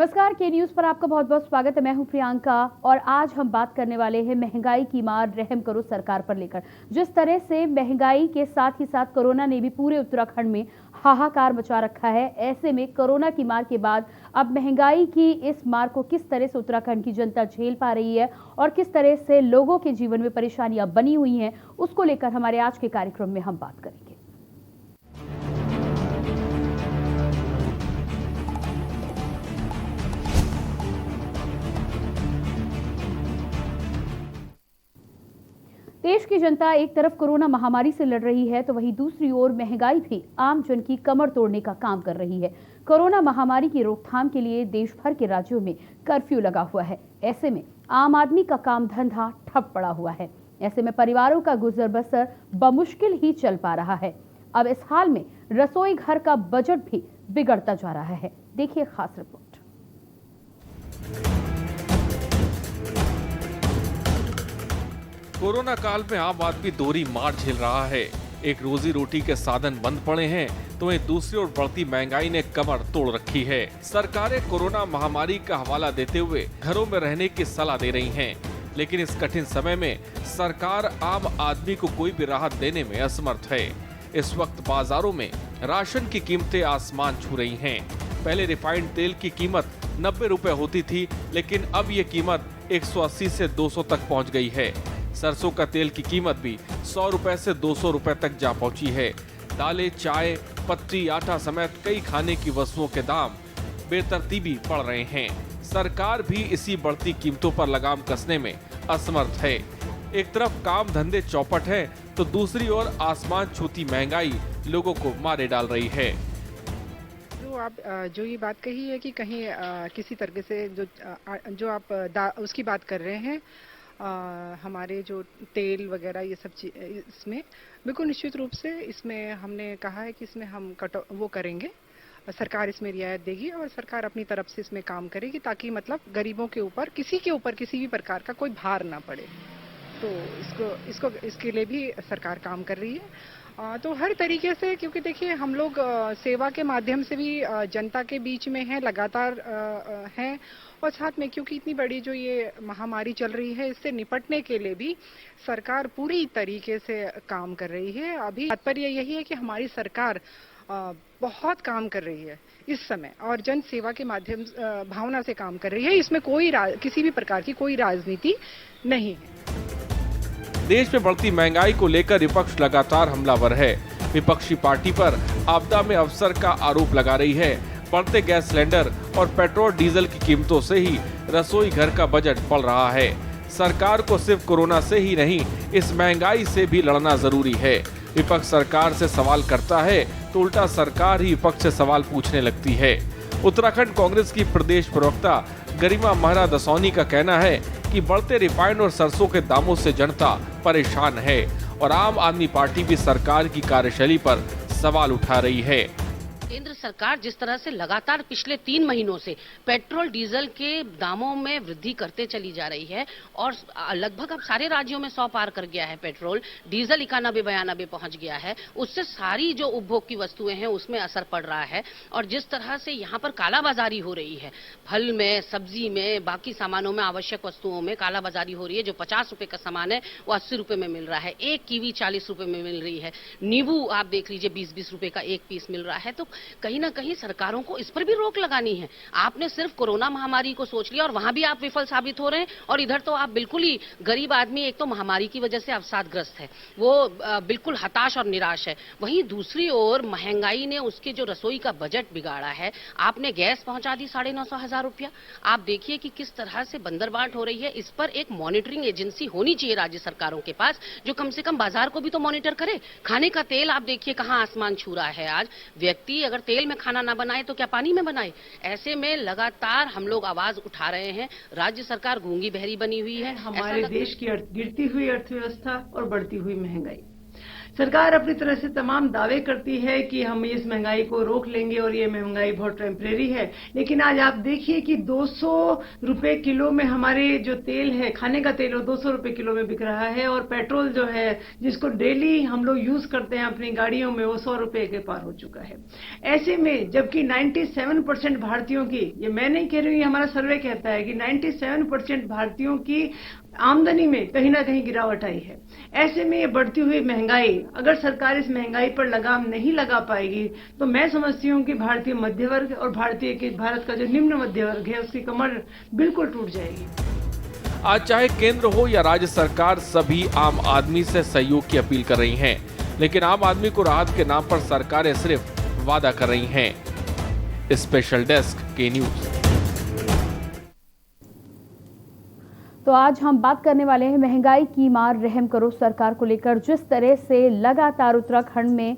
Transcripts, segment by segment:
नमस्कार, के न्यूज पर आपका बहुत बहुत स्वागत है। मैं हूं प्रियंका और आज हम बात करने वाले हैं महंगाई की मार रहम करो सरकार पर लेकर। जिस तरह से महंगाई के साथ ही साथ कोरोना ने भी पूरे उत्तराखंड में हाहाकार मचा रखा है, ऐसे में कोरोना की मार के बाद अब महंगाई की इस मार को किस तरह से उत्तराखंड की जनता झेल पा रही है और किस तरह से लोगों के जीवन में परेशानियां बनी हुई हैं, उसको लेकर हमारे आज के कार्यक्रम में हम बात करेंगे। देश की जनता एक तरफ कोरोना महामारी से लड़ रही है तो वहीं दूसरी ओर महंगाई भी आम जन की कमर तोड़ने का काम कर रही है। कोरोना महामारी की रोकथाम के लिए देश भर के राज्यों में कर्फ्यू लगा हुआ है। ऐसे में आम आदमी का काम धंधा ठप पड़ा हुआ है। ऐसे में परिवारों का गुजर बसर बमुश्किल ही चल पा रहा है। अब इस हाल में रसोई घर का बजट भी बिगड़ता जा रहा है। देखिए खास रिपोर्ट। कोरोना काल में आम आदमी दोहरी मार झेल रहा है। एक रोजी रोटी के साधन बंद पड़े हैं तो वहीं दूसरी ओर बढ़ती महंगाई ने कमर तोड़ रखी है। सरकारें कोरोना महामारी का हवाला देते हुए घरों में रहने की सलाह दे रही हैं, लेकिन इस कठिन समय में सरकार आम आदमी को कोई भी राहत देने में असमर्थ है। इस वक्त बाजारों में राशन की कीमतें आसमान छू रही हैं। पहले रिफाइंड तेल की कीमत 90 रुपए होती थी, लेकिन अब ये कीमत 180 से 200 तक पहुँच गई है। सरसों का तेल की कीमत भी 100 रुपए से 200 रुपए तक जा पहुंची है। दालें, चाय, पत्ती, आटा समेत कई खाने की वस्तुओं के दाम बेतरतीबी पड़ रहे हैं। सरकार भी इसी बढ़ती कीमतों पर लगाम कसने में असमर्थ है। एक तरफ काम धंधे चौपट है तो दूसरी ओर आसमान छूती महंगाई लोगों को मारे डाल रही है। जो ये बात कही है कि कहीं किसी तरीके से जो आप उसकी बात कर रहे हैं, हमारे जो तेल वगैरह ये सब इसमें बिल्कुल निश्चित रूप से इसमें हमने कहा है कि इसमें हम वो करेंगे, सरकार इसमें रियायत देगी और सरकार अपनी तरफ से इसमें काम करेगी ताकि मतलब गरीबों के ऊपर किसी भी प्रकार का कोई भार ना पड़े। तो इसके लिए भी सरकार काम कर रही है। तो हर तरीके से, क्योंकि देखिए हम लोग सेवा के माध्यम से भी जनता के बीच में हैं, लगातार हैं, और साथ में क्योंकि इतनी बड़ी जो ये महामारी चल रही है इससे निपटने के लिए भी सरकार पूरी तरीके से काम कर रही है। अभी तात्पर्य यही है कि हमारी सरकार बहुत काम कर रही है इस समय और जन सेवा के माध्यम भावना से काम कर रही है। इसमें किसी भी प्रकार की कोई राजनीति नहीं है। देश में बढ़ती महंगाई को लेकर विपक्ष लगातार हमलावर है। विपक्षी पार्टी पर आपदा में अफसर का आरोप लगा रही है। बढ़ते गैस सिलेंडर और पेट्रोल डीजल की कीमतों से ही रसोई घर का बजट बढ़ रहा है। सरकार को सिर्फ कोरोना से ही नहीं, इस महंगाई से भी लड़ना जरूरी है। विपक्ष सरकार से सवाल करता है तो उल्टा सरकार ही विपक्ष से सवाल पूछने लगती है। उत्तराखंड कांग्रेस की प्रदेश प्रवक्ता गरिमा महरा दसौनी का कहना है कि बढ़ते रिफाइंड और सरसों के दामों से जनता परेशान है और आम आदमी पार्टी भी सरकार की कार्यशैली पर सवाल उठा रही है। केंद्र सरकार जिस तरह से लगातार पिछले 3 महीनों से पेट्रोल डीजल के दामों में वृद्धि करते चली जा रही है और लगभग अब सारे राज्यों में 100 पार कर गया है पेट्रोल, डीजल 91-92 पहुंच गया है, उससे सारी जो उपभोग की वस्तुएं हैं उसमें असर पड़ रहा है। और जिस तरह से यहाँ पर कालाबाजारी हो रही है, फल में, सब्जी में, बाकी सामानों में, आवश्यक वस्तुओं में कालाबाजारी हो रही है। जो 50 रुपए का सामान है वो 80 रुपए में मिल रहा है, एक कीवी 40 रुपए में मिल रही है, नींबू आप देख लीजिए 20-20 रुपए का एक पीस मिल रहा है। तो कहीं ना कहीं सरकारों को इस पर भी रोक लगानी है। आपने सिर्फ कोरोना महामारी को सोच लिया और वहां भी आप विफल साबित हो रहे हैं, और इधर तो आप बिल्कुल ही गरीब आदमी एक तो महामारी की वजह से अवसादग्रस्त है, वो बिल्कुल हताश और निराश है। वहीं दूसरी ओर महंगाई ने उसके जो रसोई का बजट बिगाड़ा है। आपने गैस पहुंचा दी 9,500 रुपया। आप देखिए कि किस तरह से बंदरबाट हो रही है। इस पर एक मॉनिटरिंग एजेंसी होनी चाहिए राज्य सरकारों के पास, जो कम से कम बाजार को भी तो मॉनिटर करे। खाने का तेल आप देखिए कहां आसमान छू रहा है। आज व्यक्ति अगर तेल में खाना ना बनाए तो क्या पानी में बनाए। ऐसे में लगातार हम लोग आवाज उठा रहे हैं। राज्य सरकार गूंगी बहरी बनी हुई है। हमारे देश की गिरती हुई अर्थव्यवस्था और बढ़ती हुई महंगाई, सरकार अपनी तरह से तमाम दावे करती है कि हम इस महंगाई को रोक लेंगे और ये महंगाई बहुत टेम्परेरी है, लेकिन आज आप देखिए कि 200 रुपए किलो में हमारे जो तेल है, खाने का तेल, वो 200 रुपए किलो में बिक रहा है, और पेट्रोल जो है जिसको डेली हम लोग यूज करते हैं अपनी गाड़ियों में, वो 100 रुपए के पार हो चुका है। ऐसे में जबकि 97% भारतीयों की, ये मैं नहीं कह रही हूँ, हमारा सर्वे कहता है कि 97% भारतीयों की आमदनी में कहीं ना कहीं गिरावट आई है। ऐसे में ये बढ़ती हुई महंगाई, अगर सरकार इस महंगाई पर लगाम नहीं लगा पाएगी तो मैं समझती हूँ कि भारतीय मध्य वर्ग और भारत का जो निम्न मध्य वर्ग है उसकी कमर बिल्कुल टूट जाएगी। आज चाहे केंद्र हो या राज्य सरकार, सभी आम आदमी से सहयोग की अपील कर रही हैं, लेकिन आम आदमी को राहत के नाम पर सरकारें सिर्फ वादा कर रही हैं। स्पेशल डेस्क के न्यूज। तो आज हम बात करने वाले हैं महंगाई की मार रहम करो सरकार को लेकर। जिस तरह से लगातार उत्तराखंड में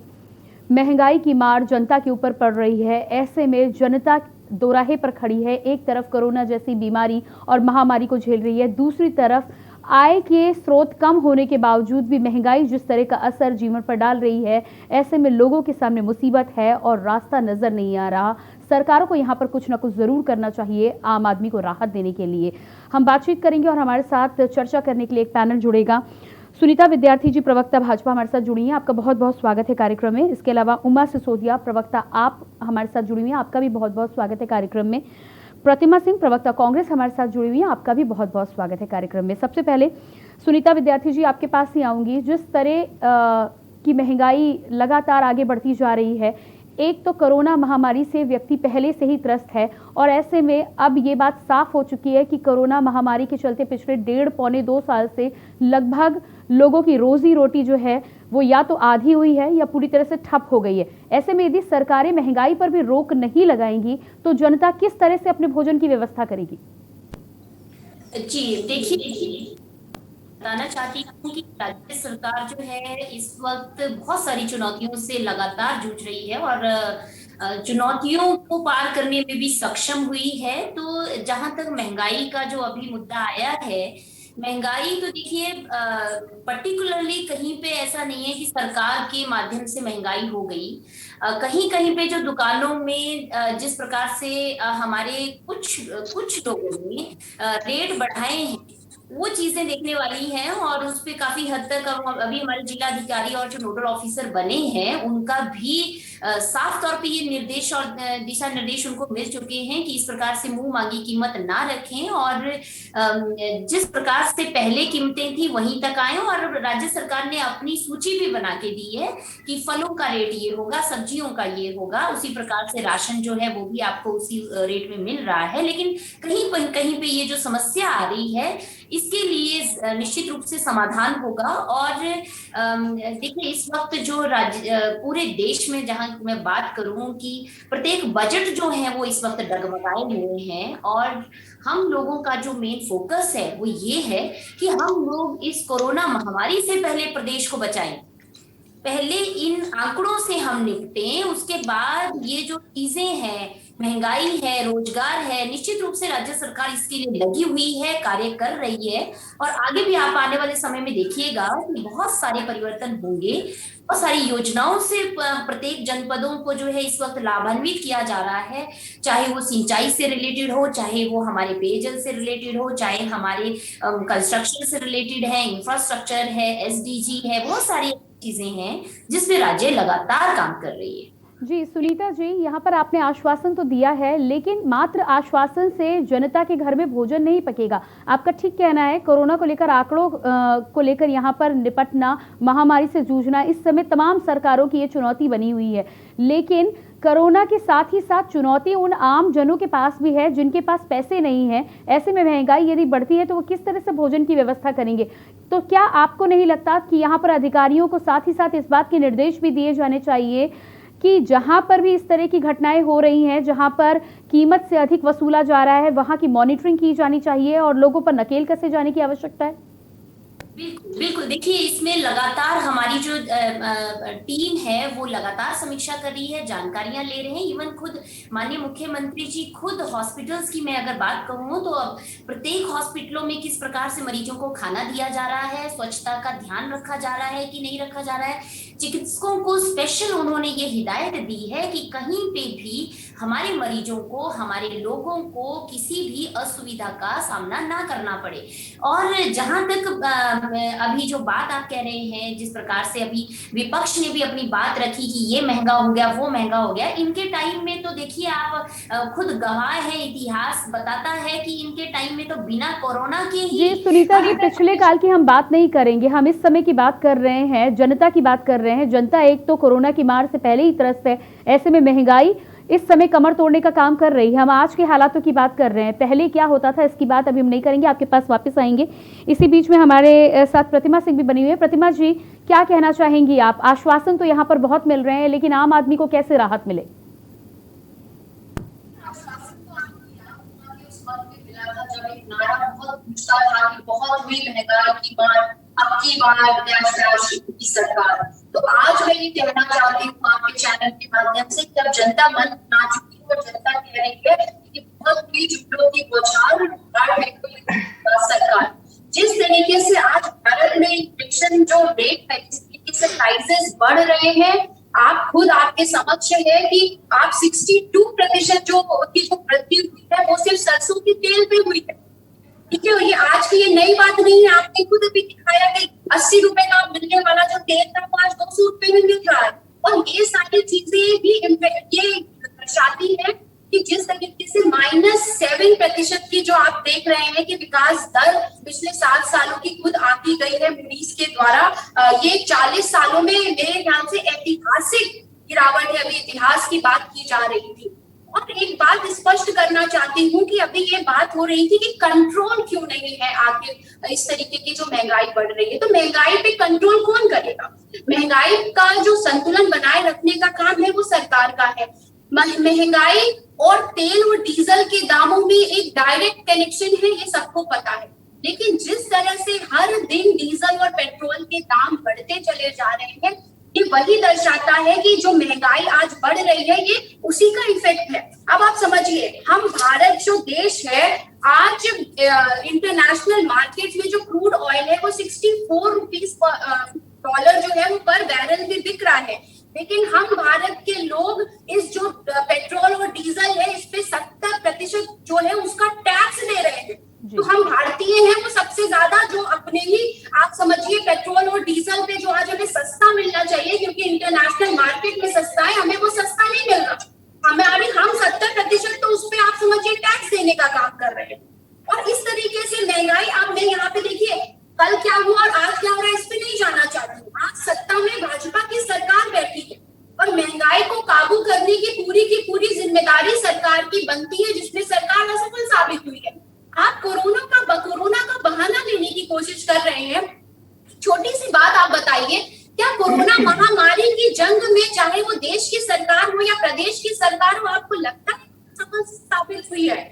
महंगाई की मार जनता के ऊपर पड़ रही है, ऐसे में जनता दोराहे पर खड़ी है। एक तरफ कोरोना जैसी बीमारी और महामारी को झेल रही है, दूसरी तरफ आय के स्रोत कम होने के बावजूद भी महंगाई जिस तरह का असर जीवन पर डाल रही है, ऐसे में लोगों के सामने मुसीबत है और रास्ता नजर नहीं आ रहा। सरकारों को यहाँ पर कुछ ना कुछ जरूर करना चाहिए आम आदमी को राहत देने के लिए। हम बातचीत करेंगे और हमारे साथ चर्चा करने के लिए एक पैनल जुड़ेगा। सुनीता विद्यार्थी जी, प्रवक्ता भाजपा, हमारे साथ जुड़ी हैं। आपका बहुत बहुत स्वागत है कार्यक्रम में। इसके अलावा उमा सिसोदिया, प्रवक्ता, आप हमारे साथ जुड़ी हुई हैं। आपका भी बहुत बहुत स्वागत है कार्यक्रम में। प्रतिमा सिंह, प्रवक्ता कांग्रेस, हमारे साथ जुड़ी हुई हैं। आपका भी बहुत बहुत स्वागत है कार्यक्रम में। सबसे पहले सुनीता विद्यार्थी जी, आपके पास ही आऊंगी। जिस तरह की महंगाई लगातार आगे बढ़ती जा रही है, एक तो कोरोना महामारी से व्यक्ति पहले से ही त्रस्त है और ऐसे में अब ये बात साफ हो चुकी है कि कोरोना महामारी के चलते पिछले 1.5-2 साल से लगभग लोगों की रोजी रोटी जो है वो या तो आधी हुई है या पूरी तरह से ठप हो गई है। ऐसे में यदि सरकारें महंगाई पर भी रोक नहीं लगाएंगी तो जनता किस तरह से अपने भोजन की व्यवस्था करेगी? जी देखिए, बताना चाहती हूँ कि राज्य सरकार जो है इस वक्त बहुत सारी चुनौतियों से लगातार जूझ रही है और चुनौतियों को पार करने में भी सक्षम हुई है। तो जहां तक महंगाई का जो अभी मुद्दा आया है, महंगाई तो देखिए पर्टिकुलरली कहीं पे ऐसा नहीं है कि सरकार के माध्यम से महंगाई हो गई। कहीं कहीं पे जो दुकानों में जिस प्रकार से हमारे कुछ लोगों ने रेट बढ़ाए हैं, वो चीजें देखने वाली हैं और उस पे काफी हद तक अभी हमारे जिला अधिकारी और जो नोडल ऑफिसर बने हैं उनका भी साफ तौर पे ये निर्देश और दिशा निर्देश उनको मिल चुके हैं कि इस प्रकार से मुंह मांगी कीमत ना रखें और जिस प्रकार से पहले कीमतें थी वहीं तक आए। और राज्य सरकार ने अपनी सूची भी बना के दी है कि फलों का रेट ये होगा, सब्जियों का ये होगा, उसी प्रकार से राशन जो है वो भी आपको उसी रेट में मिल रहा है। लेकिन कहीं पे ये जो समस्या आ रही है इसके लिए निश्चित रूप से समाधान होगा। और देखिए इस वक्त जो पूरे देश में जहां मैं बात करूं कि प्रत्येक बजट जो है वो इस वक्त डगमगाए हुए हैं और हम लोगों का जो मेन फोकस है वो ये है कि हम लोग इस कोरोना महामारी से पहले प्रदेश को बचाएं, पहले इन आंकड़ों से हम निपटें, उसके बाद ये जो चीजें हैं, महंगाई है, रोजगार है, निश्चित रूप से राज्य सरकार इसके लिए लगी हुई है, कार्य कर रही है और आगे भी आप आने वाले समय में देखिएगा कि बहुत सारे परिवर्तन होंगे। बहुत सारी योजनाओं से प्रत्येक जनपदों को जो है इस वक्त लाभान्वित किया जा रहा है, चाहे वो सिंचाई से रिलेटेड हो, चाहे वो हमारे पेयजल से रिलेटेड हो, चाहे हमारे कंस्ट्रक्शन से रिलेटेड है, इंफ्रास्ट्रक्चर है, SDG है, बहुत सारी चीजें हैं जिसमें राज्य लगातार काम कर रही है। जी सुनीता जी, यहाँ पर आपने आश्वासन तो दिया है, लेकिन मात्र आश्वासन से जनता के घर में भोजन नहीं पकेगा। आपका ठीक कहना है, कोरोना को लेकर आंकड़ों को लेकर यहाँ पर निपटना, महामारी से जूझना इस समय तमाम सरकारों की ये चुनौती बनी हुई है। लेकिन कोरोना के साथ ही साथ चुनौती उन आम जनों के पास भी है जिनके पास पैसे नहीं है। ऐसे में महंगाई यदि बढ़ती है तो वो किस तरह से भोजन की व्यवस्था करेंगे? तो क्या आपको नहीं लगता कि यहाँ पर अधिकारियों को साथ ही साथ इस बात के निर्देश भी दिए जाने चाहिए कि जहां पर भी इस तरह की घटनाएं हो रही हैं, जहां पर कीमत से अधिक वसूला जा रहा है, वहां की मॉनिटरिंग की जानी चाहिए और लोगों पर नकेल कसे जाने की आवश्यकता है? बिल्कुल बिल्कुल, देखिए इसमें लगातार हमारी जो टीम है वो लगातार समीक्षा कर रही है, जानकारियां ले रहे हैं। इवन खुद माननीय मुख्यमंत्री जी खुद हॉस्पिटल्स की मैं अगर बात कहूँ तो अब प्रत्येक हॉस्पिटलों में किस प्रकार से मरीजों को खाना दिया जा रहा है, स्वच्छता का ध्यान रखा जा रहा है कि नहीं रखा जा रहा है। चिकित्सकों को स्पेशल उन्होंने ये हिदायत दी है कि कहीं पे भी हमारे मरीजों को, हमारे लोगों को किसी भी असुविधा का सामना ना करना पड़े। और जहां तक अभी जो बात आप कह रहे हैं, जिस प्रकार से अभी विपक्ष ने भी अपनी बात रखी कि ये महंगा हो गया, वो महंगा हो गया, इनके टाइम में तो देखिए आप खुद गवाह है, इतिहास बताता है कि इनके टाइम में तो बिना कोरोना के ही। जी सुनीता जी, पिछले काल की हम बात नहीं करेंगे, हम इस समय की बात कर रहे हैं, जनता की बात कर रहे हैं। जनता एक तो कोरोना की मार से पहले ही त्रस्त है, ऐसे में महंगाई इस समय कमर तोड़ने का काम कर रही है। हम आज के हालातों की बात कर रहे हैं, पहले क्या होता था इसकी बात अभी हम नहीं करेंगे, आपके पास वापस आएंगे। इसी बीच में हमारे साथ प्रतिमा सिंह भी बनी हुई है। प्रतिमा जी, क्या कहना चाहेंगी आप? आश्वासन तो यहाँ पर बहुत मिल रहे हैं, लेकिन आम आदमी को कैसे राहत मिले? बहुत हुई महंगाई की मार, अब की बार की सरकार। तो आज मैं ये कहना चाहती हूँ आपके चैनल के माध्यम से कि अब जनता मन ना चुकी है और जनता कह रही है कि बहुत हुई जुटों की बौछार सरकार। जिस तरीके से आज भारत में इन्फ्लेशन जो रेट है, जिस तरीके से प्राइसेस बढ़ रहे हैं, आप खुद आपके समक्ष है कि आप 62% जो वृद्धि हुई है वो सिर्फ सरसों के तेल पे हुई है। ठीक है, ये आज की ये नई बात नहीं है, आपने खुद अभी दिखाया कि 80 रुपए का मिलने वाला जो तेल था वो आज 200 रुपए में मिल रहा है। और ये सारी चीजें भी ये दर्शाती है कि जिस तरीके से -7% की जो आप देख रहे हैं कि विकास दर पिछले 7 सालों की खुद आकी गई है मूडीज के द्वारा, ये 40 सालों में मेरे ध्यान से ऐतिहासिक गिरावट है। अभी इतिहास की बात की जा रही थी। और एक बात स्पष्ट करना चाहती हूँ कि अभी ये बात हो रही थी कि कंट्रोल क्यों नहीं है आगे इस तरीके की जो महंगाई बढ़ रही है। तो महंगाई पे कंट्रोल कौन करेगा? महंगाई का जो संतुलन बनाए रखने का काम है वो सरकार का है। महंगाई और तेल और डीजल के दामों में एक डायरेक्ट कनेक्शन है, ये सबको पता है। लेकिन जिस तरह से हर दिन डीजल और पेट्रोल के दाम बढ़ते चले जा रहे हैं, ये वही दर्शाता है कि जो महंगाई आज बढ़ रही है ये उसी का इफेक्ट है। अब आप समझिए, हम भारत जो देश है, आज इंटरनेशनल मार्केट में जो क्रूड ऑयल है वो 64 रुपीज डॉलर जो है वो पर बैरल में बिक रहा है। लेकिन हम भारत के लोग इस जो पेट्रोल और डीजल है इस पे 70% जो है उसका टैक्स दे रहे हैं। तो हम भारतीय हैं वो सबसे ज्यादा जो अपने ही आप समझिए पेट्रोल और डीजल पे जो आज हमें सस्ता मिलना चाहिए, क्योंकि इंटरनेशनल मार्केट में सस्ता है, हमें वो सस्ता नहीं मिल रहा। हम 70% तो उस पे आप समझिए टैक्स देने का काम कर रहे हैं। और इस तरीके से महंगाई, आप मैं यहाँ पे देखिए कल क्या हुआ और आज क्या हो रहा है इस पे नहीं जाना चाहती हूँ। आज सत्ता में भाजपा की सरकार बैठी है और महंगाई को काबू करने की पूरी जिम्मेदारी सरकार की बनती है, जिसमें सरकार असफल साबित हुई है। आप कोरोना का बहाना लेने की कोशिश कर रहे हैं। छोटी सी बात आप बताइए, क्या कोरोना महामारी की जंग में चाहे वो देश की सरकार हो या प्रदेश की सरकार हो, आपको लगता है सफल साबित हुई है?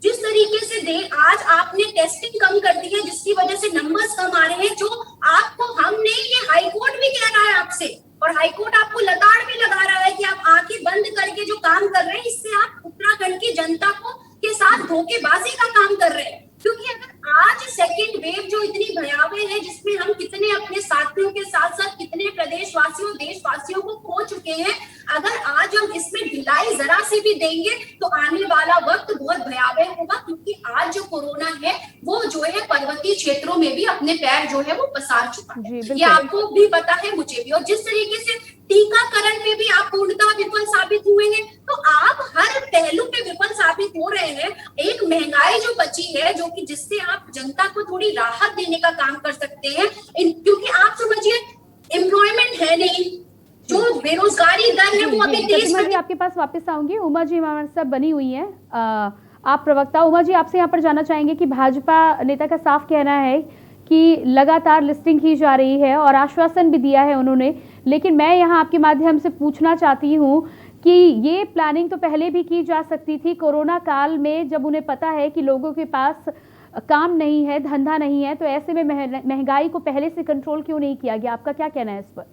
जिस तरीके से आज आपने टेस्टिंग कम कर दी है, जिसकी वजह से नंबर्स कम आ रहे हैं, जो आपको हमने ये हाईकोर्ट भी कह रहा है आपसे, और हाईकोर्ट आपको लताड़ भी लगा रहा है कि आप आंखें बंद करके जो काम कर रहे हैं इससे आप उत्तराखंड की जनता को के साथ धोखेबाजी का काम कर रहे हैं। क्योंकि अगर आज सेकेंड वेव जो इतनी भयावह है, जिसमें हम कितने अपने साथियों के साथ साथ कितने प्रदेशवासियों देशवासियों को खो चुके हैं, अगर आज हम इसमें ढिलाई जरा से भी देंगे तो आने वाला वक्त बहुत भयावह होगा। क्योंकि आज जो कोरोना है वो जो है पर्वतीय क्षेत्रों में भी अपने पैर जो है वो पसार चुका है, ये आपको भी पता है, मुझे भी। और जिस तरीके से टीकाकरण पे भी आप पूर्णतः विफल साबित हुए हैं, तो आप हर पहलू पे विफल साबित हो रहे हैं। एक महंगाई जो बची है, जो कि जिससे आप जनता को थोड़ी राहत देने का काम कर सकते हैं, क्योंकि आप समझिए एम्प्लॉयमेंट है नहीं, जो बेरोजगारी दर है वो अभी 30%। आपके पास वापस आऊंगी। उमा जी हमारे साथ बनी हुई है, आप प्रवक्ता। उमा जी, आपसे यहाँ पर जानना चाहेंगे कि भाजपा नेता का साफ कहना है कि लगातार लिस्टिंग की जा रही है और आश्वासन भी दिया है उन्होंने, लेकिन मैं यहाँ आपके माध्यम से पूछना चाहती हूँ कि ये प्लानिंग तो पहले भी की जा सकती थी। कोरोना काल में जब उन्हें पता है कि लोगों के पास काम नहीं है, धंधा नहीं है, तो ऐसे में महंगाई को पहले से कंट्रोल क्यों नहीं किया गया? आपका क्या कहना है इस पर?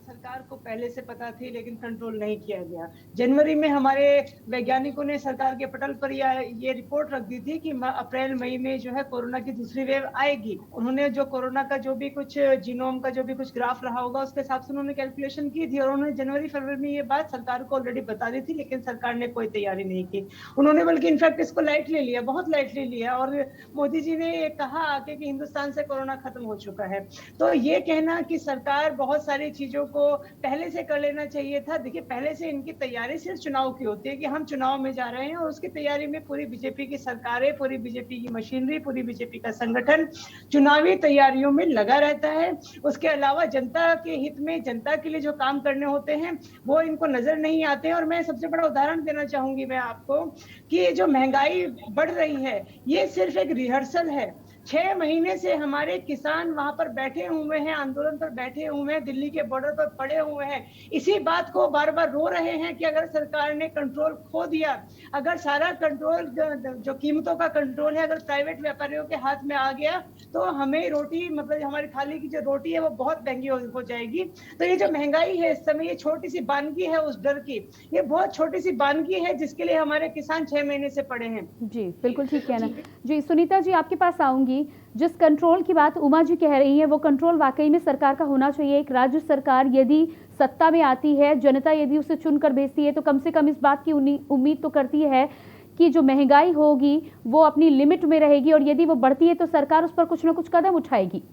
सरकार को पहले से पता थी लेकिन कंट्रोल नहीं किया गया। जनवरी में हमारे वैज्ञानिकों ने सरकार के पटल पर ये रिपोर्ट रख दी थी कि अप्रैल मई में जो है कोरोना की दूसरी वेव आएगी। उन्होंने जो कोरोना का जो भी कुछ जीनोम का जो भी कुछ ग्राफ रहा होगा उसके हिसाब से उन्होंने कैलकुलेशन की थी और उन्होंने जनवरी फरवरी में ये बात सरकार को ऑलरेडी बता दी थी, लेकिन सरकार ने कोई तैयारी नहीं की। उन्होंने बल्कि इनफैक्ट इसको लाइटली लिया, बहुत लाइटली लिया, और मोदी जी ने ये कहा आके कि हिंदुस्तान से कोरोना खत्म हो चुका है। तो ये कहना कि सरकार बहुत सारी चीजों को पहले से कर लेना चाहिए था। देखिए, पहले से इनकी तैयारी सिर्फ चुनाव की होती है कि हम चुनाव में जा रहे हैं और उसकी तैयारी में पूरी बीजेपी की सरकारें, पूरी बीजेपी की मशीनरी, पूरी बीजेपी का संगठन चुनावी तैयारियों में लगा रहता है। उसके अलावा जनता के हित में, जनता के लिए जो काम करने होते हैं वो इनको नजर नहीं आते हैं। और मैं सबसे बड़ा उदाहरण देना चाहूंगी मैं आपको कि ये जो महंगाई बढ़ रही है ये सिर्फ एक रिहर्सल है। 6 महीने से हमारे किसान वहां पर बैठे हुए हैं, आंदोलन पर बैठे हुए हैं, दिल्ली के बॉर्डर पर पड़े हुए हैं, इसी बात को बार बार रो रहे हैं कि अगर सरकार ने कंट्रोल खो दिया, अगर सारा कंट्रोल जो कीमतों का कंट्रोल है अगर प्राइवेट व्यापारियों के हाथ में आ गया तो हमें रोटी, मतलब हमारी थाली की जो रोटी है वो बहुत महंगी हो जाएगी। तो ये जो महंगाई है इस समय, ये छोटी सी बानगी है उस डर की, ये बहुत छोटी सी बानगी है जिसके लिए हमारे किसान 6 महीने से पड़े हैं। जी बिल्कुल ठीक कहना। जी सुनीता जी, आपके पास आऊंगी। जिस कंट्रोल की बात उमा जी कह रही हैं वो कंट्रोल वाकई में सरकार का होना चाहिए। एक राज्य सरकार यदि सत्ता में आती है, जनता यदि उसे चुनकर भेजती है तो कम से कम इस बात की उम्मीद तो करती है कि जो महंगाई होगी वो अपनी लिमिट में रहेगी और यदि वो बढ़ती है तो सरकार उस पर कुछ ना कुछ कदम उठाएगी।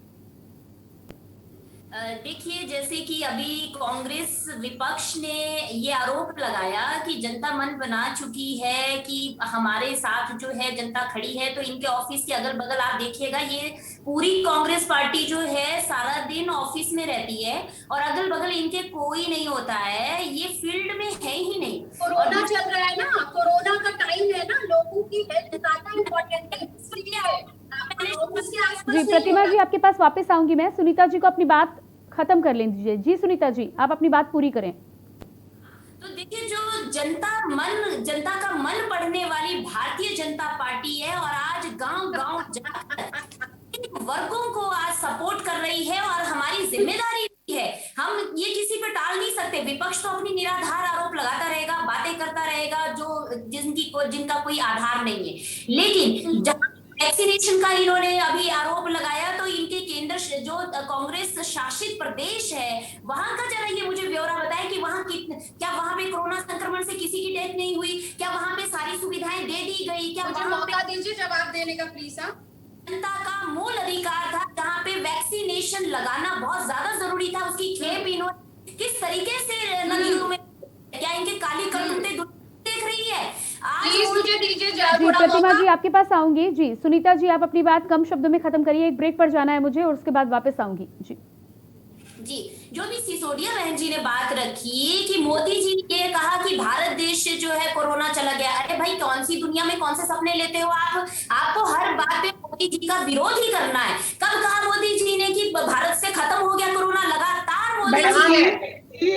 देखिए, जैसे कि अभी कांग्रेस विपक्ष ने ये आरोप लगाया कि जनता मन बना चुकी है कि हमारे साथ जो है जनता खड़ी है, तो इनके ऑफिस के अगल बगल आप देखिएगा ये पूरी कांग्रेस पार्टी जो है सारा दिन ऑफिस में रहती है और अगल बगल इनके कोई नहीं होता है, ये फील्ड में है ही नहीं। कोरोना चल रहा है ना, कोरोना का टाइम है ना, लोगों की हेल्थ ज्यादा इम्पोर्टेंट है, इसलिए जी प्रतिमा जी आपके पास वापस आऊंगी मैं। सुनीता जी को अपनी बात खत्म कर लें दीजिए। जी सुनीता जी, आप अपनी बात पूरी करें। तो देखिए, जो जनता का मन पढ़ने वाली भारतीय जनता पार्टी है और आज गांव-गांव जाकर वर्गों को आज सपोर्ट कर रही है और हमारी जिम्मेदारी है, हम ये किसी पे टाल नहीं सकते। विपक्ष तो अपनी निराधार आरोप लगाता रहेगा, बातें करता रहेगा जो जिनका कोई आधार नहीं है, लेकिन जहां वैक्सीनेशन का इन्होंने अभी आरोप लगाया तो इनके केंद्र जो कांग्रेस शासित प्रदेश है वहां का जरा ये मुझे ब्यौरा बताएं कि वहां क्या वहां पे कोरोना संक्रमण से किसी की डेथ नहीं हुई? क्या वहां पे सारी सुविधाएं दे दी गई? क्या मुझे मौका दीजिए जवाब देने का प्लीज। जनता का मूल अधिकार था जहां पे वैक्सीनेशन लगाना बहुत ज्यादा जरूरी था, उसकी खेप इन्होंने किस तरीके से नदियों में, क्या इनके काली करतूतें देख रही है? प्लीज मुझे दीजिए जी प्रतिमा जी आपके पास आऊंगी। जी सुनीता जी आप अपनी बात कम शब्दों में खत्म करिए, एक ब्रेक पर जाना है मुझे और उसके बाद वापस आऊंगी। जी जो भी सिसोदिया बहन जी ने बात रखी कि मोदी जी ने ये कहा कि भारत देश से जो है कोरोना चला गया। अरे भाई, कौन सी दुनिया में कौन से सपने लेते हो आप? आपको हर बात पे मोदी जी का विरोध ही करना है। कब कहा मोदी जी ने कि भारत से खत्म हो गया कोरोना? लगातार मोदी जी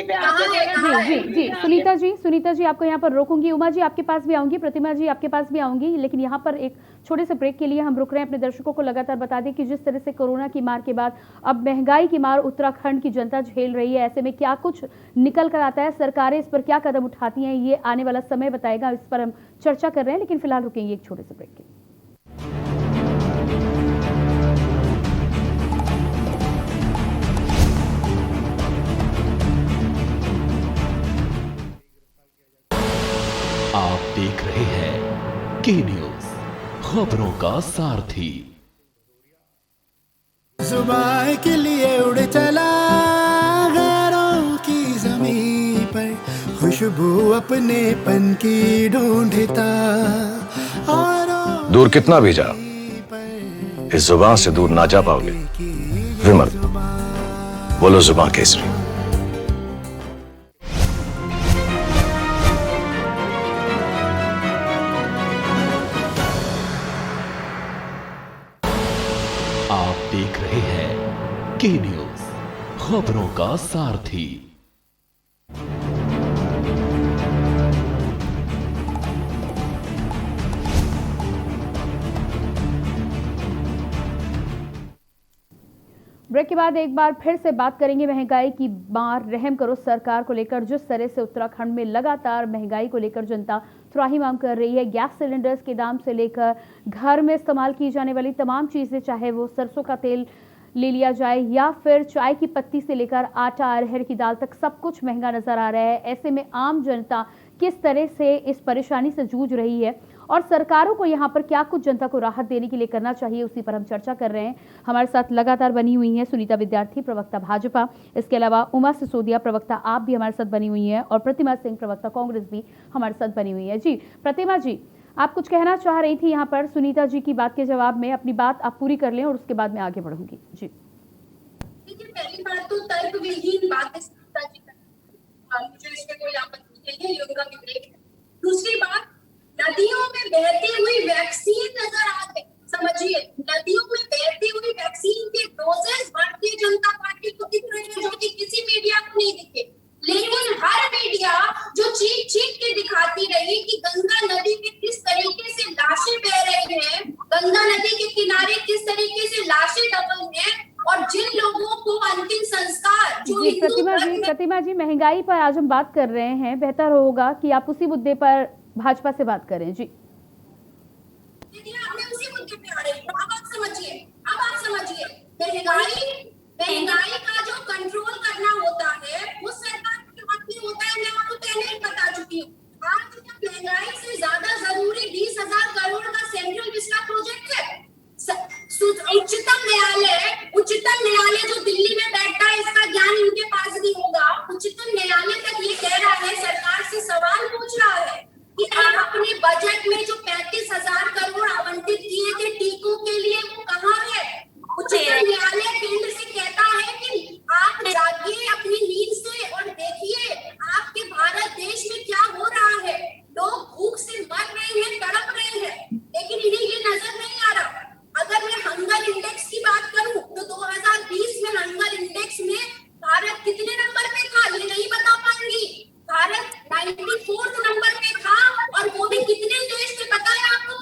जी सुनीता जी आपको यहाँ पर रोकूंगी। उमा जी आपके पास भी आऊंगी, प्रतिमा जी आपके पास भी आऊंगी, लेकिन यहाँ पर एक छोटे से ब्रेक के लिए हम रुक रहे हैं। अपने दर्शकों को लगातार बता दें कि जिस तरह से कोरोना की मार के बाद अब महंगाई की मार उत्तराखंड की जनता झेल रही है, ऐसे में क्या कुछ निकल कर आता है, सरकारें इस पर क्या कदम उठाती हैं, ये आने वाला समय बताएगा। इस पर हम चर्चा कर रहे हैं, लेकिन फिलहाल रुकेंगे एक छोटे से ब्रेक के लिए। आप देख रहे हैं के न्यूज, खबरों का सारथी। जुबान के लिए उड़ चला गैरों की ज़मीं पर, खुशबू अपने पन की ढूंढता। और दूर कितना भी जा, इस जुबान से दूर ना जा पाओगे। विमल, बोलो जुबान केसरी। आप देख रहे हैं के न्यूज, खबरों का सारथी। ब्रेक के बाद एक बार फिर से बात करेंगे महंगाई की मार रहम करो सरकार को लेकर। जिस तरह से उत्तराखंड में लगातार महंगाई को लेकर जनता त्राहिमाम कर रही है, गैस सिलेंडर्स के दाम से लेकर घर में इस्तेमाल की जाने वाली तमाम चीजें, चाहे वो सरसों का तेल ले लिया जाए या फिर चाय की पत्ती से लेकर आटा अरहर की दाल तक, सब कुछ महंगा नजर आ रहा है। ऐसे में आम जनता किस तरह से इस परेशानी से जूझ रही है और सरकारों को यहाँ पर क्या कुछ जनता को राहत देने के लिए करना चाहिए, उसी पर हम चर्चा कर रहे हैं। हमारे साथ लगातार बनी हुई हैं सुनीता विद्यार्थी, प्रवक्ता भाजपा, इसके अलावा उमा सिसोदिया, प्रवक्ता आप भी हमारे साथ बनी हुई हैं, और प्रतिमा सिंह, प्रवक्ता कांग्रेस भी हमारे साथ बनी हुई है। जी प्रतिमा जी, आप कुछ कहना चाह रही थी यहाँ पर सुनीता जी की बात के जवाब में। अपनी बात आप पूरी कर लें और उसके बाद मैं आगे बढ़ूंगी। जी देखिए, पहली बात तो तर्क विहीन बातें मुझे इसमें कोई आपत्ति नहीं है, ये उनका विवेक है। दूसरी बात, नदियों में बहती हुई वैक्सीन नजर आ गई। समझिए, नदियों में बहती हुई वैक्सीन के डोजेस भारतीय जनता पार्टी को दिख रहे हैं, जो कि किसी मीडिया को नहीं दिखे। लेकिन हर मीडिया जो चीख चीख के दिखाती रही कि गंगा नदी में किस तरीके से लाशें बह रही हैं, गंगा नदी के किनारे किस तरीके से लाशें दबल हैं, और जिन लोगों को अंतिम संस्कार जो जी प्रतिमा जी महंगाई पर आज हम बात कर रहे हैं, बेहतर होगा कि आप उसी मुद्दे पर भाजपा से बात करें। जी आपने उसी मुद्दे पे आ रही है। अब आप समझिए महंगाई का जो कंट्रोल करना होता है वो सरकार के हाथ में होता है। मैं आपको पहले ही बता चुकी हूँ। आज महंगाई से ज्यादा जरूरी 20,000 करोड़ का सेंट्रल विस्टा प्रोजेक्ट है। उच्चतम न्यायालय जो दिल्ली में बैठता है, इसका ज्ञान इनके पास नहीं होगा। उच्चतम न्यायालय तक ये कह रहा है, सरकार से सवाल पूछ रहा है कि आप अपने बजट में जो 35,000 करोड़ आवंटित किए थे टीकों के लिए, वो कहाँ है? उच्चतम न्यायालय केंद्र से कहता है कि आप जागिए अपनी नींद से और देखिए आपके भारत देश में क्या हो रहा है। लोग भूख से मर रहे हैं, तड़प रहे हैं, लेकिन इन्हें ये नजर नहीं आ रहा। अगर मैं हंगर इंडेक्स की बात करूं तो 2020 में हंगर इंडेक्स में भारत कितने नंबर पे था ये नहीं बता पाएंगी। भारत 94th नंबर पे था, और वो भी कितने देश में पता है आपको?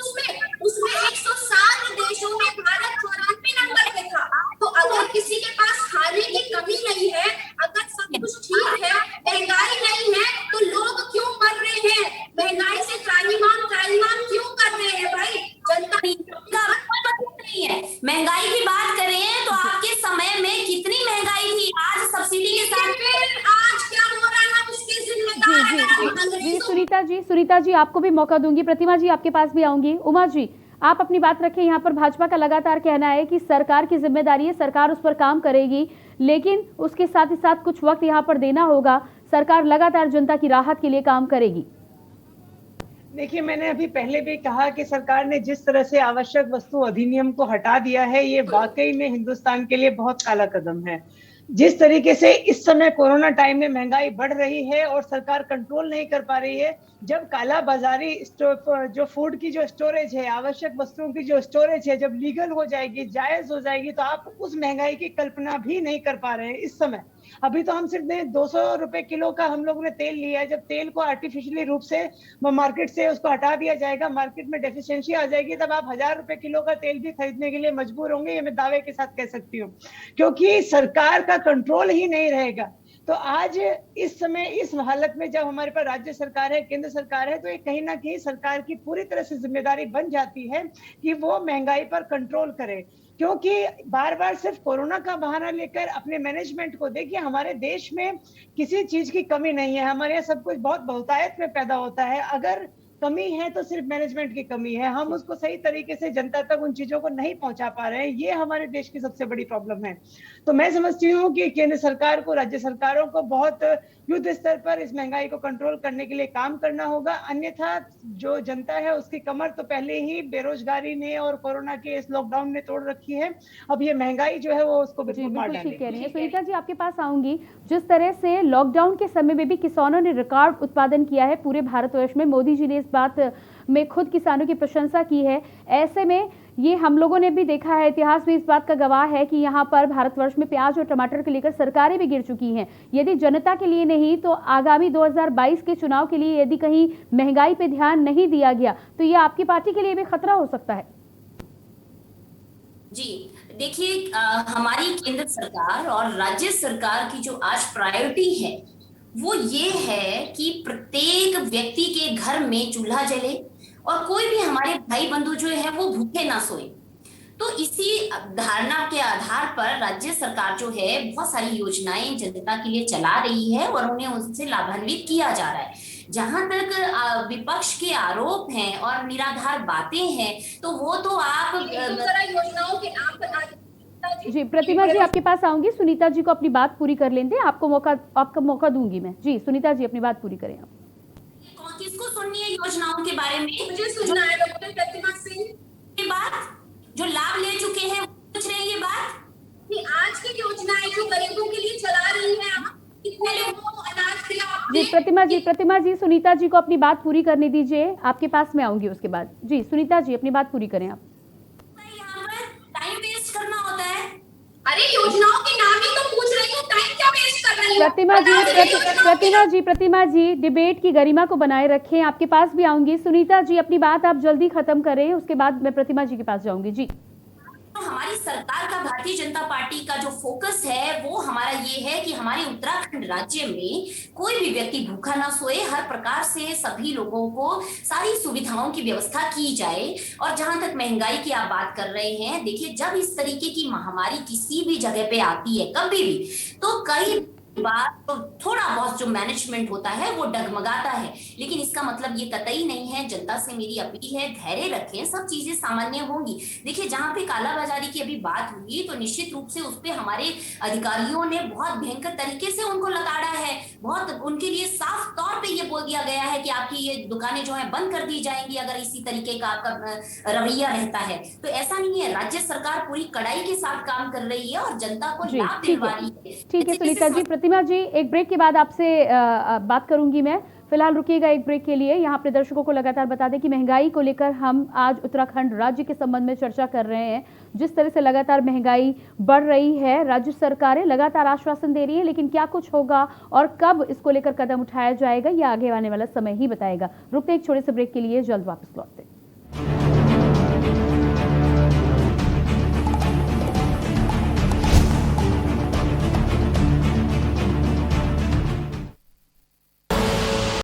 उसमें 107 देशों में भारत 94 नंबर पे था। तो अगर किसी के पास खाने की कमी नहीं है, अगर सब कुछ ठीक है, महंगाई नहीं है, तो लोग क्यों मर रहे हैं? महंगाई से त्राहिमाम क्यों कर रहे हैं भाई? जनता नहीं है। महंगाई की बात करें तो आपके समय में कितनी महंगाई थी? आज सब्सिडी के साथ आज क्या हो रहा है उसके जिम्मेदार जी सुनीता जी आपको भी मौका दूंगी। प्रतिमा जी आपके पास भी आऊंगी। उमा जी आप अपनी बात रखें। यहाँ पर भाजपा का लगातार कहना है कि सरकार की जिम्मेदारी है, सरकार उस पर काम करेगी, लेकिन उसके साथ ही साथ कुछ वक्त यहाँ पर देना होगा। सरकार लगातार जनता की राहत के लिए काम करेगी। देखिए, मैंने अभी पहले भी कहा कि सरकार ने जिस तरह से आवश्यक वस्तु अधिनियम को हटा दिया है, ये वाकई में हिंदुस्तान के लिए बहुत काला कदम है। जिस तरीके से इस समय कोरोना टाइम में महंगाई बढ़ रही है और सरकार कंट्रोल नहीं कर पा रही है, जब काला बाजारी जो फूड की जो स्टोरेज है, आवश्यक वस्तुओं की जो स्टोरेज है, जब लीगल हो जाएगी, जायज हो जाएगी, तो आप उस महंगाई की कल्पना भी नहीं कर पा रहे हैं इस समय। अभी तो हम सिर्फ 200 रुपए किलो का हम लोगों ने तेल लिया है। जब तेल को आर्टिफिशियली रूप से मार्केट से उसको हटा दिया जाएगा, मार्केट में डेफिशिएंसी आ जाएगी, तब आप 1,000 रुपए किलो का तेल भी खरीदने के लिए मजबूर होंगे। ये मैं दावे के साथ कह सकती हूँ, क्योंकि सरकार का कंट्रोल ही नहीं रहेगा। तो आज इस समय इस हालत में जब हमारे पास राज्य सरकार है, केंद्र सरकार है, तो ये कहीं ना कहीं सरकार की पूरी तरह से जिम्मेदारी बन जाती है कि वो महंगाई पर कंट्रोल करे। क्योंकि बार बार सिर्फ कोरोना का बहाना लेकर अपने मैनेजमेंट को देखिए, हमारे देश में किसी चीज की कमी नहीं है। हमारे यहाँ सब कुछ बहुत बहुतायत में पैदा होता है। अगर कमी है तो सिर्फ मैनेजमेंट की कमी है। हम उसको सही तरीके से जनता तक उन चीजों को नहीं पहुंचा पा रहे हैं। ये हमारे देश की सबसे बड़ी प्रॉब्लम है। तो मैं समझती हूँ कि केंद्र सरकार को, राज्य सरकारों को बहुत युद्ध स्तर पर इस महंगाई को कंट्रोल करने के लिए काम करना होगा। अन्यथा जो जनता है उसकी कमर तो पहले ही बेरोजगारी ने और कोरोना के इस लॉकडाउन ने तोड़ रखी है। अब ये महंगाई जो है वो उसको बिल्कुल मार डालेगी। सुनीता जी आपके पास आऊंगी। जिस तरह से लॉकडाउन के समय में भी किसानों ने रिकॉर्ड उत्पादन किया है पूरे भारतवर्ष में, मोदी जी ने इस बात में खुद किसानों की प्रशंसा की है। ऐसे में ये हम लोगों ने भी देखा है, इतिहास भी इस बात का गवाह है कि यहाँ पर भारतवर्ष में प्याज और टमाटर को लेकर सरकारें भी गिर चुकी हैं। यदि जनता के लिए नहीं तो आगामी 2022 के चुनाव के लिए यदि कहीं महंगाई पे ध्यान नहीं दिया गया तो ये आपकी पार्टी के लिए भी खतरा हो सकता है। जी देखिए, हमारी केंद्र सरकार और राज्य सरकार की जो आज प्रायोरिटी है वो ये है कि प्रत्येक व्यक्ति के घर में चूल्हा जले और कोई भी हमारे भाई बंधु जो है वो भूखे ना सोए। तो इसी धारणा के आधार पर राज्य सरकार जो है बहुत सारी योजनाएं जनता के लिए चला रही है और उन्हें उससे लाभान्वित किया जा रहा है। जहां तक विपक्ष के आरोप हैं और निराधार बातें हैं, तो वो तो आप योजनाओं के नाम पर जी प्रतिमा जी आपके पास आऊंगी, सुनीता जी को अपनी बात पूरी कर लेंगे, आपका मौका दूंगी मैं। जी सुनीता जी अपनी बात पूरी करें आप। किसको सुननी है योजनाओं के बारे में? मुझे सुनना है डॉक्टर प्रतिमा सिंह की बात, जो लाभ ले चुके हैं पूछ रहे हैं ये बात कि आज की योजनाएं जो गरीबों के लिए चला रही है आप कितने लोगों को अनाज दिया? जी प्रतिमा जी सुनीता जी को अपनी बात पूरी करने दीजिए, आपके पास मैं आऊंगी उसके बाद। जी सुनीता जी अपनी बात पूरी करें आप। टाइम वेस्ट करना होता है। अरे योजनाओं के नाम ही तो पूछ रही हूँ, टाइम क्या वेस्ट कर रही है? प्रतिमा जी डिबेट की गरिमा को बनाए रखें, आपके पास भी आऊंगी। सुनीता जी अपनी बात आप जल्दी खत्म करें, उसके बाद मैं प्रतिमा जी के पास जाऊंगी। जी हमारी सरकार का, भारतीय जनता पार्टी का जो फोकस है वो हमारा ये है कि हमारे उत्तराखंड राज्य में कोई भी व्यक्ति भूखा ना सोए, हर प्रकार से सभी लोगों को सारी सुविधाओं की व्यवस्था की जाए। और जहां तक महंगाई की आप बात कर रहे हैं, देखिए जब इस तरीके की महामारी किसी भी जगह पे आती है कभी भी, तो कई बार तो थोड़ा बहुत जो मैनेजमेंट होता है वो डगमगाता है, लेकिन इसका मतलब ये कतई नहीं है। जनता से मेरी अपील है, धैर्य रखें, सब चीजें सामान्य होंगी। देखिए जहां पे कालाबाजारी की अभी बात हुई तो निश्चित रूप से उस पे हमारे अधिकारियों ने बहुत भयंकर तरीके से उनको लगाड़ा है, बहुत उनके लिए साफ तौर पे ये बोल दिया गया है कि आपकी ये दुकानें जो है बंद कर दी जाएंगी अगर इसी तरीके का आपका रवैया रहता है। तो ऐसा नहीं है, राज्य सरकार पूरी कड़ाई के साथ काम कर रही है और जनता को लाभ दिलवा रही है। ठीक है सुनीता जी। प्रतिमा जी एक ब्रेक के बाद आपसे बात करूंगी मैं, फिलहाल रुकिएगा एक ब्रेक के लिए। यहाँ अपने दर्शकों को लगातार बता दें कि महंगाई को लेकर हम आज उत्तराखंड राज्य के संबंध में चर्चा कर रहे हैं। जिस तरह से लगातार महंगाई बढ़ रही है, राज्य सरकारें लगातार आश्वासन दे रही है, लेकिन क्या कुछ होगा और कब इसको लेकर कदम उठाया जाएगा, यह आगे आने वाला समय ही बताएगा। रुकते एक छोटे से ब्रेक के लिए, जल्द वापस लौटते हैं।